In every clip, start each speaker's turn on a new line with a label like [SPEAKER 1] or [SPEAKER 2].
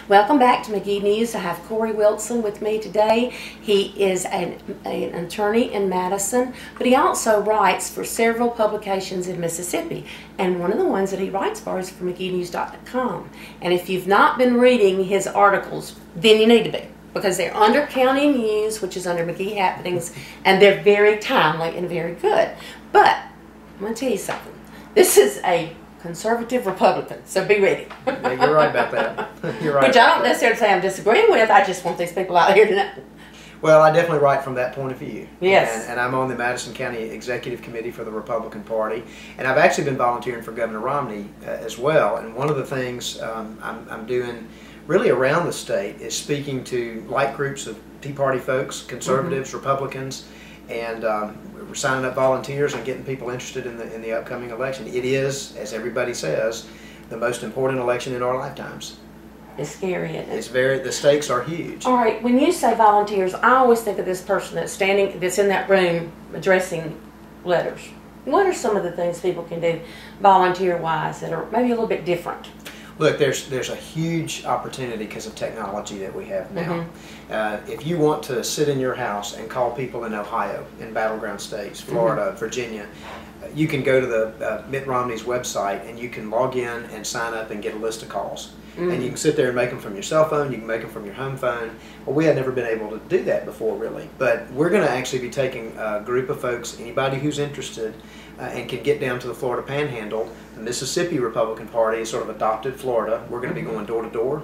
[SPEAKER 1] Welcome back to McGee News. I have Cory with me today. He is an attorney in Madison, but he also writes for several publications in Mississippi. And one of the ones that he writes for is for MageeNews.com. And if you've not been reading his articles, then you need to be, because they're under County News, which is under McGee Happenings, and they're very timely and very good. But I'm going to tell you something. This is a conservative Republican, so be ready.
[SPEAKER 2] Yeah, you're right about that. You're right.
[SPEAKER 1] Which I don't necessarily say I'm disagreeing with. I just want these people out here to know.
[SPEAKER 2] Well, I definitely write from that point of view.
[SPEAKER 1] Yes.
[SPEAKER 2] And I'm on the Madison County Executive Committee for the Republican Party, and I've actually been volunteering for Governor Romney as well. And one of the things I'm doing really around the state is speaking to like groups of Tea Party folks, conservatives, Republicans, and we're signing up volunteers and getting people interested in the upcoming election. It is, as everybody says, the most important election in our lifetimes.
[SPEAKER 1] It's scary, isn't it?
[SPEAKER 2] The stakes are huge.
[SPEAKER 1] All right, when you say volunteers, I always think of this person that's in that room addressing letters. What are some of the things people can do volunteer-wise that are maybe a little bit different?
[SPEAKER 2] Look, there's a huge opportunity because of technology that we have now. If you want to sit in your house and call people in Ohio, in battleground states, Florida, Virginia, you can go to the Mitt Romney's website and you can log in and sign up and get a list of calls. And you can sit there and make them from your cell phone, you can make them from your home phone. Well, we had never been able to do that before, really. But we're going to actually be taking a group of folks, anybody who's interested, and can get down to the Florida Panhandle. The Mississippi Republican Party has sort of adopted Florida. We're going to be going door to door,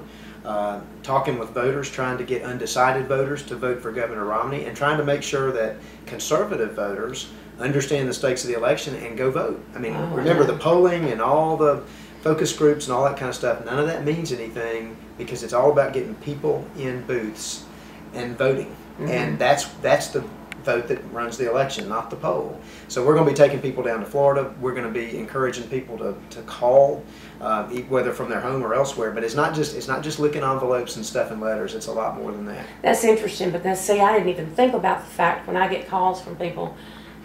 [SPEAKER 2] talking with voters, trying to get undecided voters to vote for Governor Romney, and trying to make sure that conservative voters understand the stakes of the election and go vote. I mean, remember the polling and all the focus groups and all that kind of stuff, none of that means anything because it's all about getting people in booths and voting. And that's the vote that runs the election, not the poll. So we're going to be taking people down to Florida. We're going to be encouraging people to call, whether from their home or elsewhere. But it's not just licking envelopes and stuffing letters. It's a lot more than that. That's
[SPEAKER 1] interesting, because see, I didn't even think about the fact when I get calls from people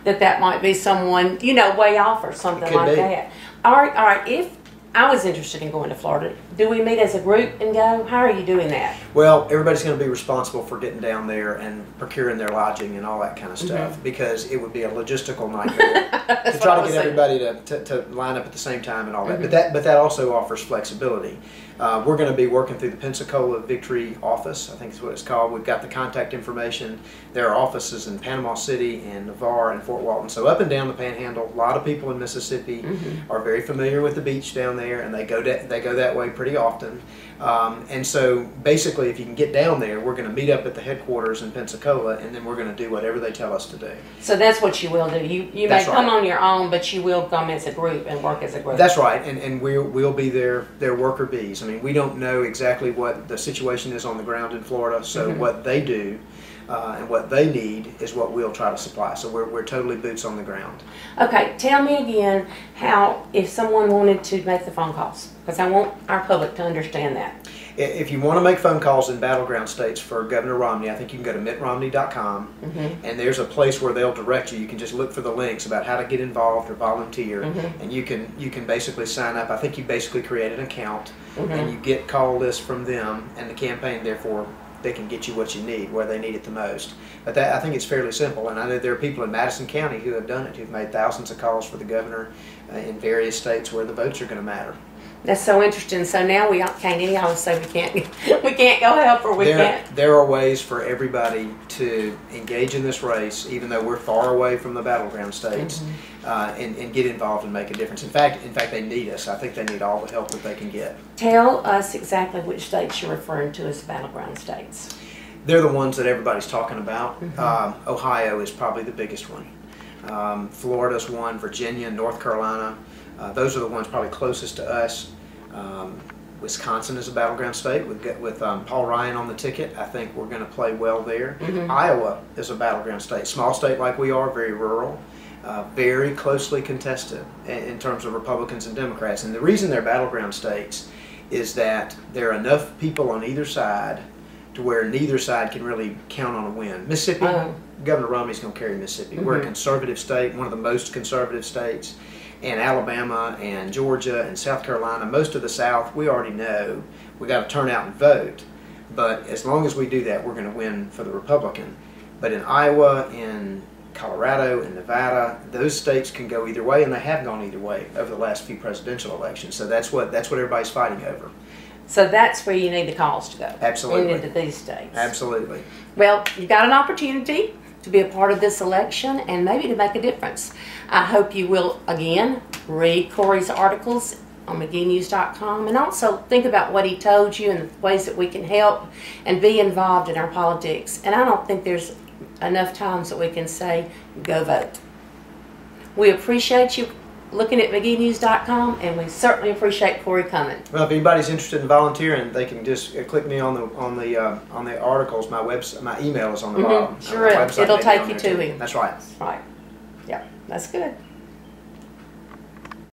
[SPEAKER 1] that might be someone, you know, way off or something like that. All right. If I was interested in going to Florida, do we meet as a group and go? How are you doing that?
[SPEAKER 2] Well, everybody's going to be responsible for getting down there and procuring their lodging and all that kind of stuff, because it would be a logistical nightmare to try to get everybody to line up at the same time and all that. But that also offers flexibility. We're going to be working through the Pensacola Victory office, I think that's what it's called. We've got the contact information. There are offices in Panama City and Navarre and Fort Walton. So up and down the Panhandle, a lot of people in Mississippi are very familiar with the beach down there, and they go that way pretty often. And so basically, if you can get down there, we're going to meet up at the headquarters in Pensacola, and then we're going to do whatever they tell us to do.
[SPEAKER 1] So that's what you will do. You may come on your own, but you will come as a group and work as a group.
[SPEAKER 2] That's right, and we'll be their worker bees. I mean, we don't know exactly what the situation is on the ground in Florida, so what they do and what they need is what we'll try to supply. So we're totally boots on the ground.
[SPEAKER 1] Okay, tell me again how, if someone wanted to make the phone calls, because I want our public to understand that.
[SPEAKER 2] If you want to make phone calls in battleground states for Governor Romney, I think you can go to MageeNews.com, and there's a place where they'll direct you. You can just look for the links about how to get involved or volunteer, and you can basically sign up. I think you basically create an account, and you get call lists from them and the campaign. Therefore, they can get you what you need where they need it the most. But I think it's fairly simple, and I know there are people in Madison County who have done it, who've made thousands of calls for the governor in various states where the votes are going to matter.
[SPEAKER 1] That's so interesting. So now we can't any of us say we can't go help, or we can't.
[SPEAKER 2] There are ways for everybody to engage in this race, even though we're far away from the battleground states, and get involved and make a difference. In fact, they need us. I think they need all the help that they can get.
[SPEAKER 1] Tell us exactly which states you're referring to as battleground states.
[SPEAKER 2] They're the ones that everybody's talking about. Ohio is probably the biggest one. Florida's one. Virginia, North Carolina. Those are the ones probably closest to us. Wisconsin is a battleground state with Paul Ryan on the ticket. I think we're going to play well there. Iowa is a battleground state. Small state like we are, very rural, very closely contested in terms of Republicans and Democrats. And the reason they're battleground states is that there are enough people on either side to where neither side can really count on a win. Mississippi, Governor Romney's going to carry Mississippi. We're a conservative state, one of the most conservative states. and Alabama and Georgia and South Carolina, most of the South, we already know we got to turn out and vote. But as long as we do that, we're going to win for the Republican. But in Iowa, in Colorado, in Nevada, those states can go either way, and they have gone either way over the last few presidential elections. So that's what everybody's fighting over.
[SPEAKER 1] So that's where you need the calls to go.
[SPEAKER 2] Absolutely.
[SPEAKER 1] Into these states.
[SPEAKER 2] Absolutely.
[SPEAKER 1] Well, you've got an opportunity to be a part of this election and maybe to make a difference. I hope you will, again, read Cory's articles on MageeNews.com and also think about what he told you and the ways that we can help and be involved in our politics. And I don't think there's enough times that we can say, go vote. We appreciate you looking at MageeNews.com, and we certainly appreciate Cory coming.
[SPEAKER 2] Well, if anybody's interested in volunteering, they can just click me on the articles. My email is on the bottom.
[SPEAKER 1] Sure, it'll take you to him.
[SPEAKER 2] That's right.
[SPEAKER 1] Right. Yeah, that's good.